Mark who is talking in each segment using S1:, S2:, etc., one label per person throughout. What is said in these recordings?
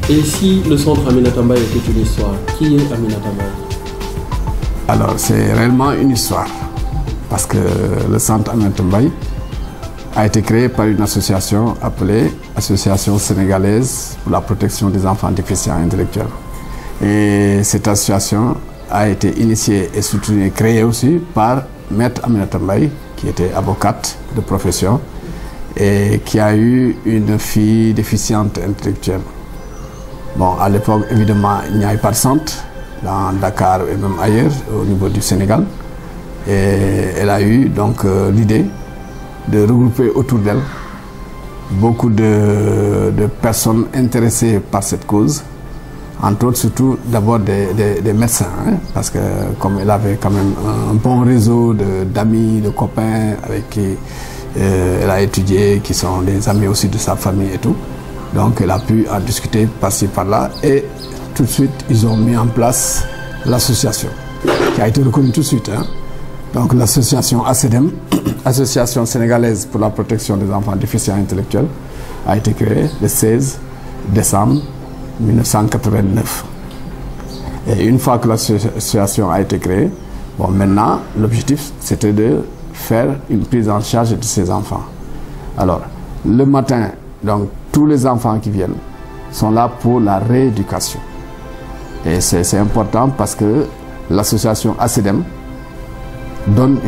S1: Et si le centre Aminata Mbaye était une histoire, qui est Aminata Mbaye?
S2: Alors, c'est réellement une histoire. Parce que le centre Aminata Mbaye a été créé par une association appelée Association sénégalaise pour la protection des enfants déficients intellectuels. Et cette association a été initiée et soutenue et créée aussi par Maître Aminata Mbaye, qui était avocate de profession et qui a eu une fille déficiente intellectuelle. Bon, à l'époque, évidemment, il n'y avait pas de centre, dans Dakar et même ailleurs, au niveau du Sénégal. Et elle a eu donc l'idée de regrouper autour d'elle beaucoup de personnes intéressées par cette cause, entre autres surtout d'abord des médecins, hein, parce que comme elle avait quand même un bon réseau d'amis, de copains avec qui elle a étudié, qui sont des amis aussi de sa famille et tout, donc elle a pu en discuter par-ci par-là et tout de suite ils ont mis en place l'association qui a été reconnue tout de suite, hein. Donc l'association ACDEM, Association sénégalaise pour la protection des enfants déficients intellectuels, a été créée le 16 décembre 1989. Et une fois que l'association a été créée, bon, maintenant l'objectif c'était de faire une prise en charge de ces enfants. Alors le matin, donc tous les enfants qui viennent sont là pour la rééducation. Et c'est important parce que l'association ACDEM a donné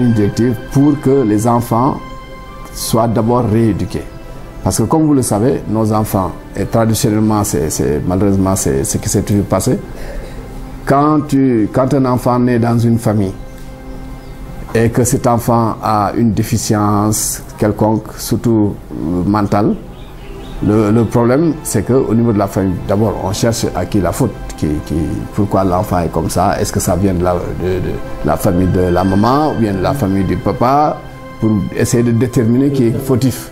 S2: une directive pour que les enfants soient d'abord rééduqués. Parce que comme vous le savez, nos enfants, et traditionnellement, malheureusement c'est ce qui s'est toujours passé, quand un enfant naît dans une famille et que cet enfant a une déficience quelconque, surtout mentale, le problème c'est qu'au niveau de la famille, d'abord on cherche à qui la faute. Pourquoi l'enfant est comme ça? Est-ce que ça vient de la famille de la maman ou bien de la famille du papa, pour essayer de déterminer qui est fautif?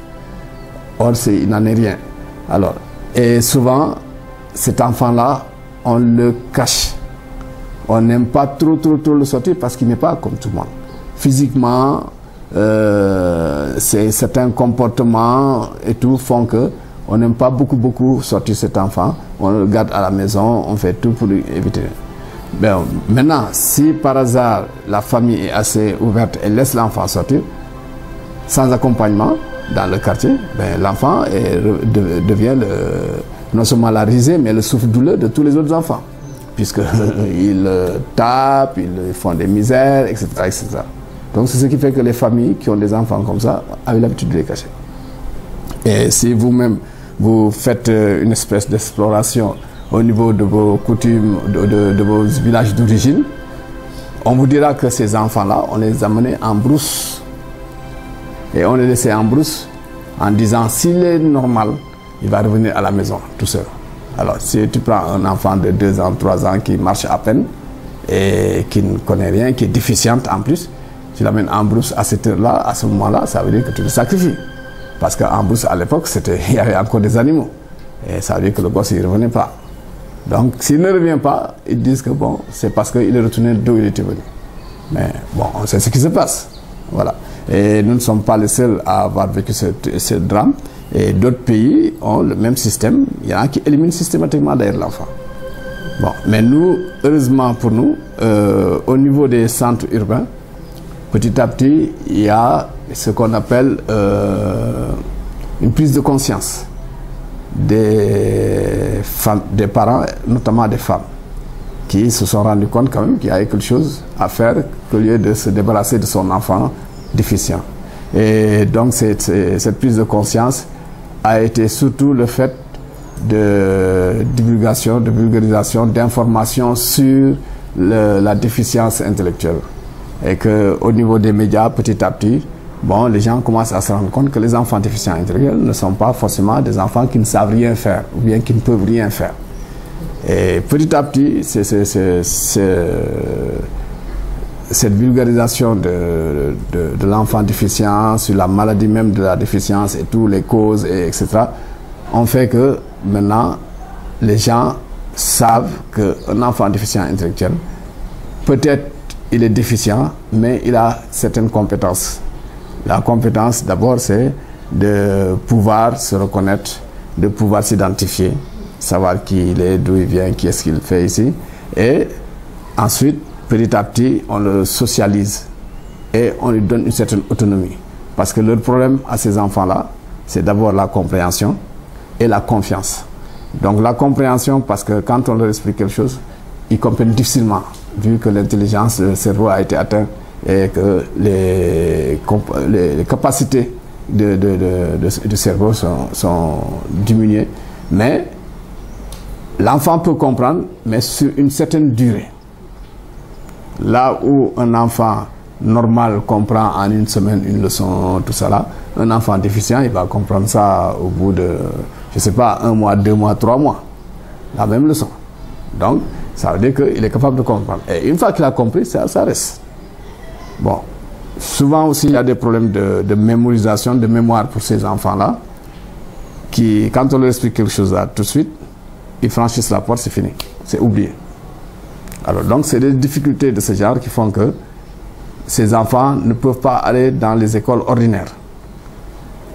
S2: Or, il n'en est rien. Alors, et souvent, cet enfant-là, on le cache. On n'aime pas trop le sortir parce qu'il n'est pas comme tout le monde. Physiquement, certains comportements et tout font que on n'aime pas beaucoup sortir cet enfant. On le garde à la maison, on fait tout pour lui éviter. Ben, maintenant, si par hasard la famille est assez ouverte et laisse l'enfant sortir, sans accompagnement dans le quartier, ben, l'enfant devient non seulement la risée, mais le souffle-douleur de tous les autres enfants. Puisqu'ils tapent, ils font des misères, etc., etc. Donc c'est ce qui fait que les familles qui ont des enfants comme ça avaient l'habitude de les cacher. Et si vous-même, vous faites une espèce d'exploration au niveau de vos coutumes, de vos villages d'origine, on vous dira que ces enfants-là, on les amenait en brousse. Et on les laissait en brousse en disant, s'il est normal, il va revenir à la maison tout seul. Alors, si tu prends un enfant de 2 ans, 3 ans qui marche à peine et qui ne connaît rien, qui est déficiente en plus, tu l'amènes en brousse à cette heure-là, à ce moment-là, ça veut dire que tu le sacrifies. Parce qu'en brousse, à l'époque, il y avait encore des animaux. Et ça veut dire que le gosse, il ne revenait pas. Donc, s'il ne revient pas, ils disent que bon, c'est parce qu'il est retourné d'où il était venu. Mais bon, on sait ce qui se passe. Voilà. Et nous ne sommes pas les seuls à avoir vécu ce drame. Et d'autres pays ont le même système. Il y en a qui éliminent systématiquement d'ailleurs l'enfant. Bon, mais nous, heureusement pour nous, au niveau des centres urbains, petit à petit, il y a ce qu'on appelle une prise de conscience des parents, notamment des femmes, qui se sont rendus compte quand même qu'il y avait quelque chose à faire qu'au lieu de se débarrasser de son enfant déficient. Et donc cette prise de conscience a été surtout le fait de divulgation, de vulgarisation, d'informations sur la déficience intellectuelle. Et qu'au niveau des médias, petit à petit, bon, les gens commencent à se rendre compte que les enfants déficients intellectuels ne sont pas forcément des enfants qui ne savent rien faire, ou bien qui ne peuvent rien faire. Et petit à petit, cette vulgarisation de l'enfant déficient, sur la maladie même de la déficience et toutes les causes, etc., ont fait que maintenant, les gens savent qu'un enfant déficient intellectuel, peut-être il est déficient, mais il a certaines compétences. La compétence, d'abord, c'est de pouvoir se reconnaître, de pouvoir s'identifier savoir qui il est, d'où il vient, qui est-ce qu'il fait ici. Et ensuite, petit à petit, on le socialise et on lui donne une certaine autonomie. Parce que le problème à ces enfants-là, c'est d'abord la compréhension et la confiance. Donc la compréhension, parce que quand on leur explique quelque chose, ils comprennent difficilement, vu que l'intelligence, le cerveau a été atteint et que les capacités du cerveau sont diminuées. Mais l'enfant peut comprendre, mais sur une certaine durée. Là où un enfant normal comprend en une semaine une leçon, tout ça là, un enfant déficient, il va comprendre ça au bout de, je ne sais pas, 1 mois, 2 mois, 3 mois. La même leçon. Donc, ça veut dire qu'il est capable de comprendre. Et une fois qu'il a compris, ça reste. Bon. Souvent aussi, il y a des problèmes de mémorisation, de mémoire pour ces enfants-là, qui, quand on leur explique quelque chose là, tout de suite, ils franchissent la porte, c'est fini. C'est oublié. Alors, donc, c'est des difficultés de ce genre qui font que ces enfants ne peuvent pas aller dans les écoles ordinaires.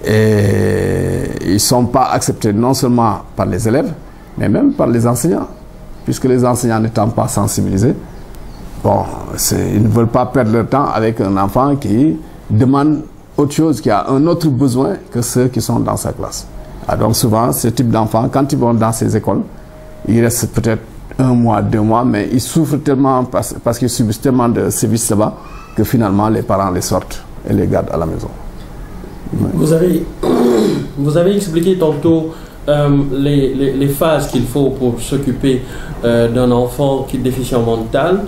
S2: Et ils ne sont pas acceptés non seulement par les élèves, mais même par les enseignants. Puisque les enseignants n'étant pas sensibilisés, bon, ils ne veulent pas perdre leur temps avec un enfant qui demande autre chose, qui a un autre besoin que ceux qui sont dans sa classe. Alors donc souvent, ce type d'enfants, quand ils vont dans ces écoles, ils restent peut-être 1 mois, 2 mois, mais ils souffrent tellement parce qu'ils subissent tellement de sévices là-bas que finalement les parents les sortent et les gardent à la maison.
S1: Vous avez expliqué tantôt les phases qu'il faut pour s'occuper d'un enfant qui est déficient mental.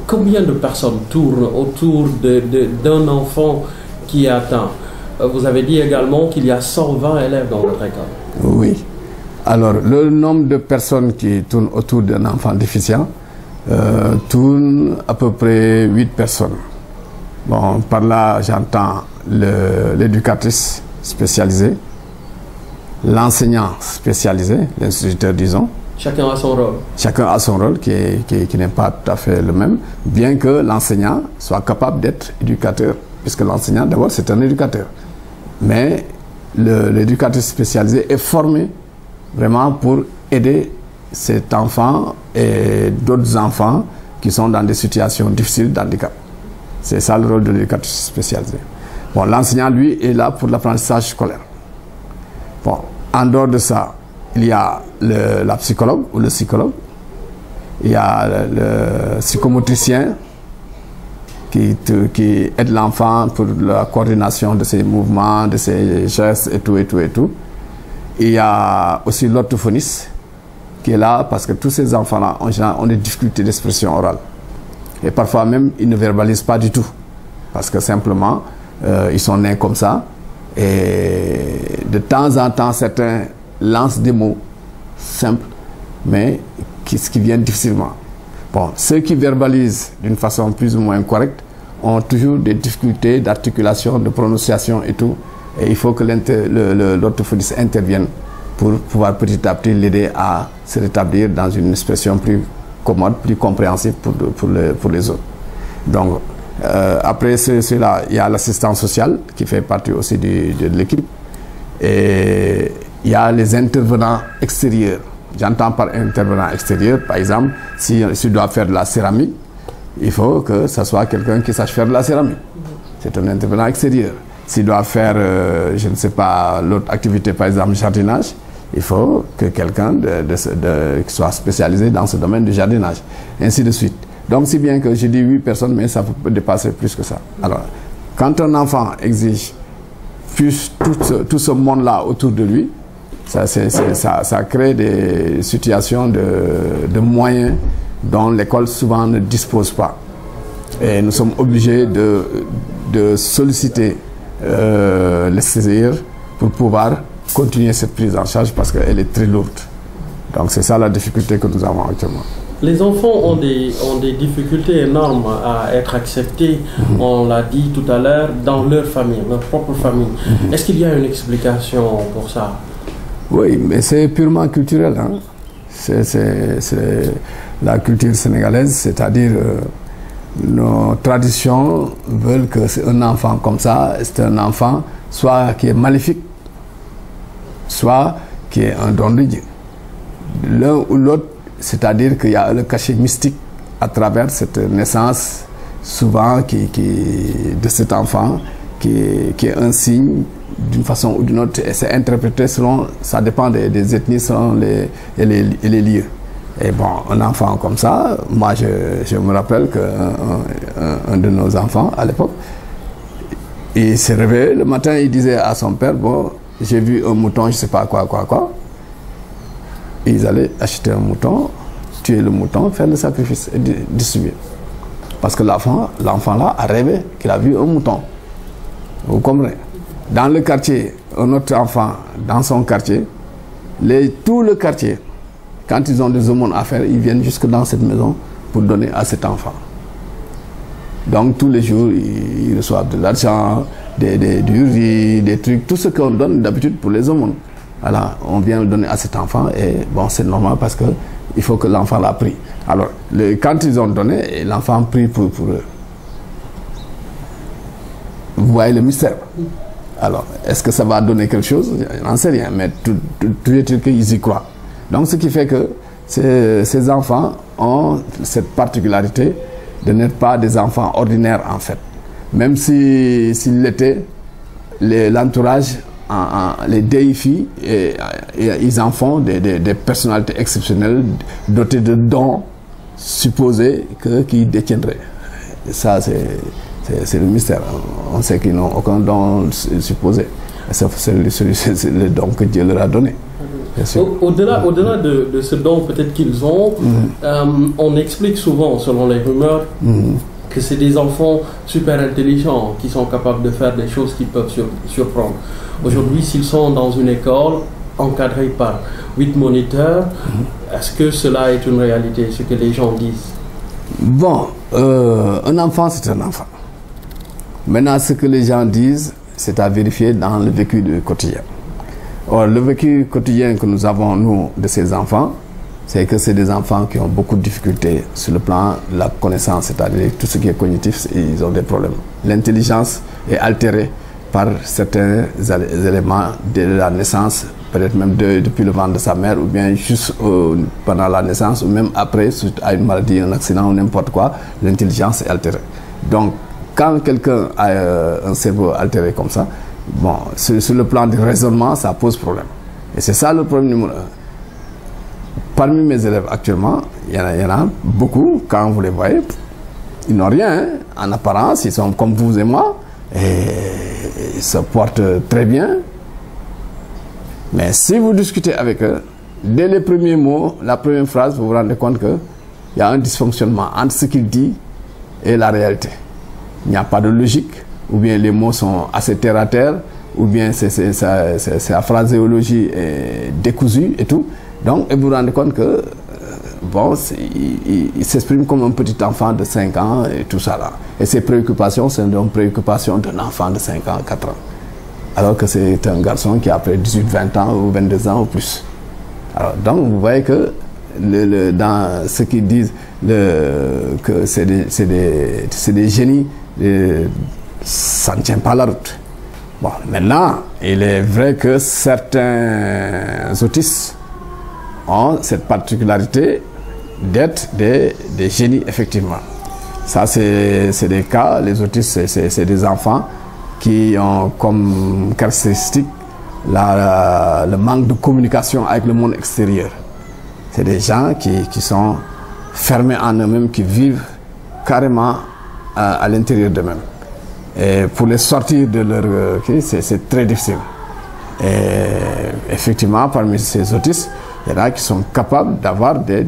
S1: Combien de personnes tournent autour d'un enfant qui est atteint? Vous avez dit également qu'il y a 120 élèves dans votre école.
S2: Oui. Alors, le nombre de personnes qui tournent autour d'un enfant déficient tourne à peu près 8 personnes. Bon, par là, j'entends l'éducatrice spécialisée, l'enseignant spécialisé, l'instituteur, disons.
S1: Chacun a son rôle.
S2: Chacun a son rôle qui n'est pas tout à fait le même, bien que l'enseignant soit capable d'être éducateur, puisque l'enseignant, d'abord, c'est un éducateur. Mais l'éducateur spécialisé est formé vraiment pour aider cet enfant et d'autres enfants qui sont dans des situations difficiles d'handicap. C'est ça le rôle de l'éducateur spécialisé. Bon, l'enseignant, lui, est là pour l'apprentissage scolaire. Bon, en dehors de ça, il y a la psychologue ou le psychologue. Il y a le psychomotricien qui aide l'enfant pour la coordination de ses mouvements, de ses gestes et tout, et tout, et tout. Il y a aussi l'orthophoniste qui est là parce que tous ces enfants-là, en général, ont des difficultés d'expression orale. Et parfois même, ils ne verbalisent pas du tout. Parce que simplement, ils sont nés comme ça. Et de temps en temps, certains lancent des mots simples, mais qui viennent difficilement. Bon, ceux qui verbalisent d'une façon plus ou moins correcte ont toujours des difficultés d'articulation, de prononciation et tout. Et il faut que l'orthophoniste intervienne pour pouvoir petit à petit l'aider à se rétablir dans une expression plus commode, plus compréhensible pour les autres. Donc, après cela, il y a l'assistance sociale qui fait partie aussi de l'équipe. Et il y a les intervenants extérieurs. J'entends par intervenant extérieur, par exemple, si doit faire de la céramique, il faut que ce soit quelqu'un qui sache faire de la céramique. C'est un intervenant extérieur. S'il doit faire, je ne sais pas, l'autre activité, par exemple, jardinage, il faut que quelqu'un qui soit spécialisé dans ce domaine du jardinage, ainsi de suite. Donc, si bien que je dis 8 personnes, mais ça peut dépasser plus que ça. Alors, quand un enfant exige plus tout ce monde-là autour de lui, ça crée des situations de moyens dont l'école souvent ne dispose pas. Et nous sommes obligés de solliciter l'extérieur pour pouvoir continuer cette prise en charge parce qu'elle est très lourde. Donc c'est ça la difficulté que nous avons actuellement.
S1: Les enfants ont des difficultés énormes à être acceptés, on l'a dit tout à l'heure, dans leur famille, leur propre famille. Est-ce qu'il y a une explication pour ça?
S2: Oui, mais c'est purement culturel. Hein? C'est la culture sénégalaise, c'est-à-dire nos traditions veulent que c'est un enfant comme ça, c'est un enfant soit qui est maléfique, soit qui est un don de Dieu. l'un ou l'autre, c'est-à-dire qu'il y a le cachet mystique à travers cette naissance, souvent de cet enfant, qui est un signe d'une façon ou d'une autre, et c'est interprété selon, ça dépend des ethnies, selon les lieux. Et bon, un enfant comme ça, moi je me rappelle qu'un de nos enfants à l'époque, il s'est réveillé le matin, il disait à son père, bon, j'ai vu un mouton, je ne sais pas quoi. Et ils allaient acheter un mouton, tuer le mouton, faire le sacrifice et distribuer. Parce que l'enfant là a rêvé qu'il a vu un mouton. Vous comprenez? Dans le quartier, un autre enfant, dans son quartier, tout le quartier, quand ils ont des aumônes à faire, ils viennent jusque dans cette maison pour donner à cet enfant. Donc tous les jours, ils reçoivent de l'argent, du riz, des trucs, tout ce qu'on donne d'habitude pour les aumônes. Voilà, on vient le donner à cet enfant et bon, c'est normal parce que il faut que l'enfant l'a pris. Alors, quand ils ont donné, l'enfant prie pour eux. Vous voyez le mystère. Alors, est-ce que ça va donner quelque chose? Je n'en sais rien, mais tout est qu'ils y croient. Donc, ce qui fait que ces enfants ont cette particularité de n'être pas des enfants ordinaires, en fait. Même s'ils l'étaient, l'entourage les déifie et ils en font des personnalités exceptionnelles dotées de dons supposés qu'ils détiendraient. Et ça, c'est le mystère. On sait qu'ils n'ont aucun don supposé. C'est le don que Dieu leur a donné.
S1: Au-delà de ce don peut-être qu'ils ont, on explique souvent, selon les rumeurs, que c'est des enfants super intelligents qui sont capables de faire des choses qui peuvent surprendre. Aujourd'hui, s'ils sont dans une école encadrée par 8 moniteurs, est-ce que cela est une réalité, ce que les gens disent?
S2: Bon, un enfant, c'est un enfant. Maintenant, ce que les gens disent, c'est à vérifier dans le vécu quotidien. Or, le vécu quotidien que nous avons, nous, de ces enfants, c'est que c'est des enfants qui ont beaucoup de difficultés sur le plan de la connaissance, c'est-à-dire tout ce qui est cognitif, ils ont des problèmes. L'intelligence est altérée par certains éléments de la naissance, peut-être même depuis le ventre de sa mère, ou bien juste pendant la naissance, ou même après, suite à une maladie, un accident ou n'importe quoi, l'intelligence est altérée. Donc, quand quelqu'un a un cerveau altéré comme ça, bon, sur le plan du raisonnement, ça pose problème. Et c'est ça le problème numéro 1. Parmi mes élèves actuellement, il y en a beaucoup, quand vous les voyez, ils n'ont rien, hein. En apparence, ils sont comme vous et moi, et ils se portent très bien. Mais si vous discutez avec eux, dès les premiers mots, la première phrase, vous vous rendez compte qu'il y a un dysfonctionnement entre ce qu'il dit et la réalité. Il n'y a pas de logique, ou bien les mots sont assez terre à terre, ou bien sa phraséologie est décousue et tout. Donc, vous vous rendez compte que, bon, il s'exprime comme un petit enfant de 5 ans et tout ça là. Et ses préoccupations, c'est une préoccupation d'un enfant de 5 ans, 4 ans. Alors que c'est un garçon qui a après 18, 20 ans ou 22 ans ou plus. Alors, donc, vous voyez que dans ce qu'ils disent que c'est des génies, ça ne tient pas la route. Bon, maintenant, il est vrai que certains autistes ont cette particularité d'être des génies, effectivement. Ça, c'est des cas, les autistes, c'est des enfants qui ont comme caractéristique le manque de communication avec le monde extérieur. C'est des gens qui sont fermés en eux-mêmes, qui vivent carrément à l'intérieur d'eux-mêmes. Et pour les sortir de leur... c'est très difficile. Et effectivement, parmi ces autistes, il y en a qui sont capables d'avoir de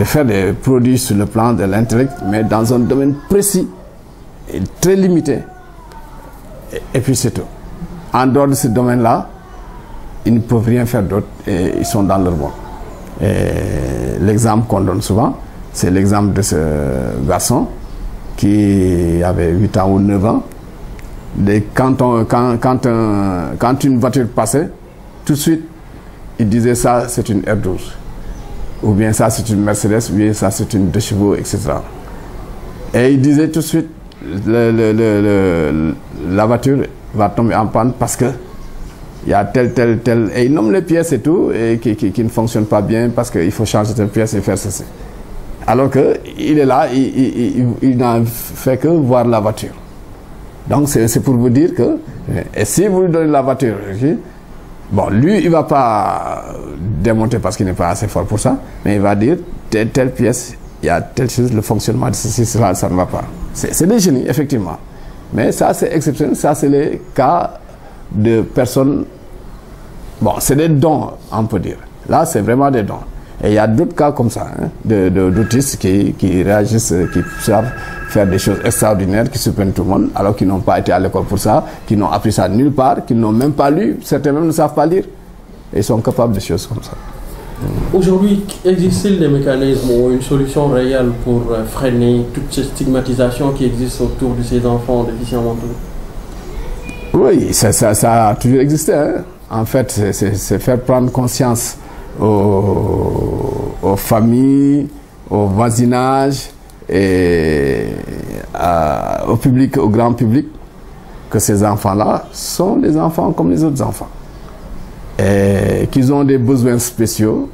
S2: faire des produits sur le plan de l'intellect, mais dans un domaine précis et très limité. Et puis c'est tout. En dehors de ce domaine-là, ils ne peuvent rien faire d'autre et ils sont dans leur monde. L'exemple qu'on donne souvent, c'est l'exemple de ce garçon qui avait 8 ans ou 9 ans. Quand une voiture passait, tout de suite, il disait ça c'est une R12, ou bien ça c'est une Mercedes, ou bien ça c'est une 2 chevaux, etc. Et il disait tout de suite la voiture va tomber en panne parce que il y a tel, et il nomme les pièces et tout, et qui ne fonctionnent pas bien parce qu'il faut changer de pièce et faire ceci. Alors qu'il est là, il n'a fait que voir la voiture. Donc c'est pour vous dire que, et si vous lui donnez la voiture, bon, lui, il ne va pas démonter parce qu'il n'est pas assez fort pour ça, mais il va dire, telle pièce, il y a telle chose, le fonctionnement de ceci, cela, ça ne va pas. C'est des génies, effectivement. Mais ça, c'est exceptionnel, ça, c'est les cas de personnes, bon, c'est des dons, on peut dire. Là, c'est vraiment des dons. Et il y a d'autres cas comme ça, hein, d'autistes qui réagissent, qui savent faire des choses extraordinaires, qui surprennent tout le monde, alors qu'ils n'ont pas été à l'école pour ça, qui n'ont appris ça nulle part, qui n'ont même pas lu, certains même ne savent pas lire. Et ils sont capables de choses comme ça.
S1: Aujourd'hui, existe-t-il des mécanismes ou une solution réelle pour freiner toutes ces stigmatisations qui existent autour de ces enfants déficients mentaux?
S2: Oui, ça a toujours existé. Hein. En fait, c'est faire prendre conscience aux familles, au voisinage et au public, au grand public, que ces enfants-là sont des enfants comme les autres enfants. Et qu'ils ont des besoins spéciaux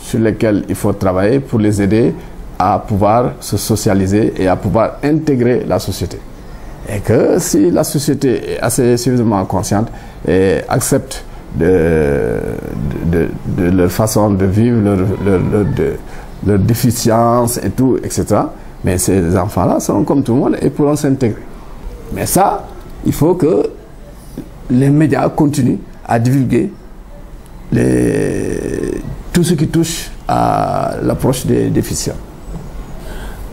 S2: sur lesquels il faut travailler pour les aider à pouvoir se socialiser et à pouvoir intégrer la société. Et que si la société est assez suffisamment consciente et accepte de leur façon de vivre, leur déficience et tout, etc. Mais ces enfants-là sont comme tout le monde et pourront s'intégrer. Mais ça, il faut que les médias continuent à divulguer tout ce qui touche à l'approche des déficients.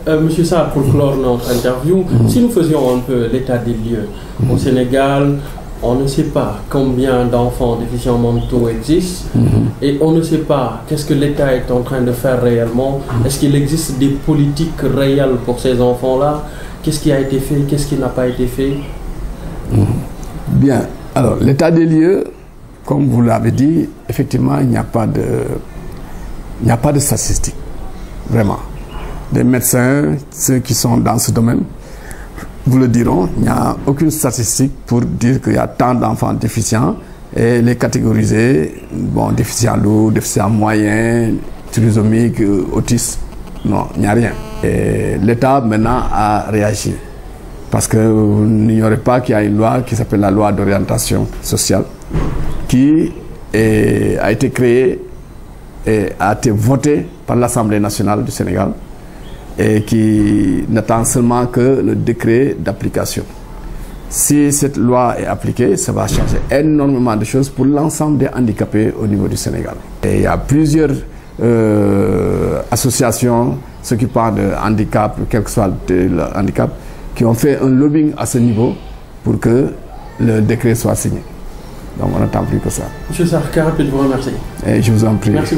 S1: Monsieur Sarr, pour clore notre interview, si nous faisions un peu l'état des lieux au Sénégal, on ne sait pas combien d'enfants déficients mentaux existent et on ne sait pas qu'est-ce que l'État est en train de faire réellement. Est-ce qu'il existe des politiques réelles pour ces enfants-là? Qu'est-ce qui a été fait? Qu'est-ce qui n'a pas été fait?
S2: Bien. Alors, l'état des lieux, comme vous l'avez dit, effectivement, il n'y a pas de statistiques. Vraiment. Des médecins, ceux qui sont dans ce domaine, vous le diront, il n'y a aucune statistique pour dire qu'il y a tant d'enfants déficients et les catégoriser, bon, déficients lourds, déficients moyens, trisomiques, autistes. Non, il n'y a rien. Et l'État maintenant a réagi. Parce que vous n'ignorez pas qu'il y a une loi qui s'appelle la loi d'orientation sociale qui a été créée et a été votée par l'Assemblée nationale du Sénégal et qui n'attend seulement que le décret d'application. Si cette loi est appliquée, ça va changer énormément de choses pour l'ensemble des handicapés au niveau du Sénégal. Et il y a plusieurs associations s'occupant de handicap, quel que soit le handicap, qui ont fait un lobbying à ce niveau pour que le décret soit signé. Donc on n'attend plus que ça.
S1: Monsieur Sarr, je vous remercie.
S2: Et je vous en prie.
S1: Merci.